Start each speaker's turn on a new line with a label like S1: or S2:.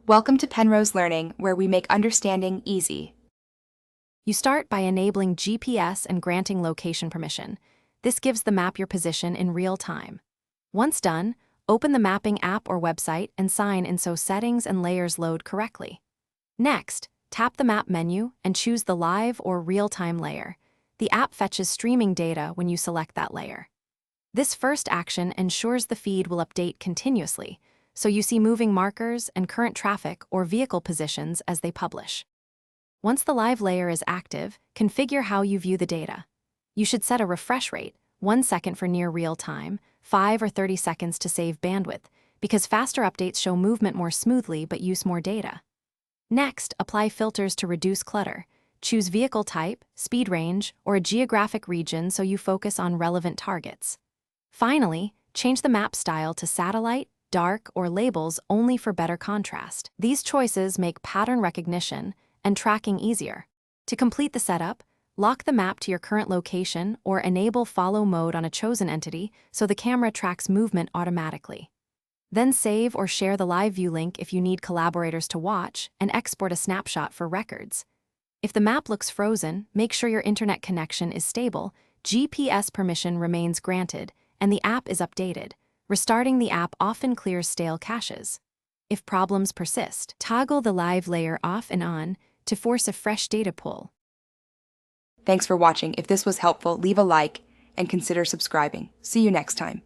S1: Welcome to Penrose Learning, where we make understanding easy.
S2: You start by enabling GPS and granting location permission. This gives the map your position in real time. Once done, open the mapping app or website and sign in so settings and layers load correctly. Next, tap the map menu and choose the live or real-time layer. The app fetches streaming data when you select that layer. This first action ensures the feed will update continuously, so you see moving markers and current traffic or vehicle positions as they publish. Once the live layer is active, configure how you view the data. You should set a refresh rate, 1 second for near real time, 5 or 30 seconds to save bandwidth, because faster updates show movement more smoothly but use more data. Next, apply filters to reduce clutter. Choose vehicle type, speed range, or a geographic region so you focus on relevant targets. Finally, change the map style to satellite, dark, or labels only for better contrast. These choices make pattern recognition and tracking easier. To complete the setup, lock the map to your current location or enable follow mode on a chosen entity so the camera tracks movement automatically. Then save or share the live view link if you need collaborators to watch, and export a snapshot for records. If the map looks frozen, make sure your internet connection is stable, GPS permission remains granted, and the app is updated. Restarting the app often clears stale caches. If problems persist, toggle the live layer off and on to force a fresh data pull.
S1: Thanks for watching. If this was helpful, leave a like and consider subscribing. See you next time.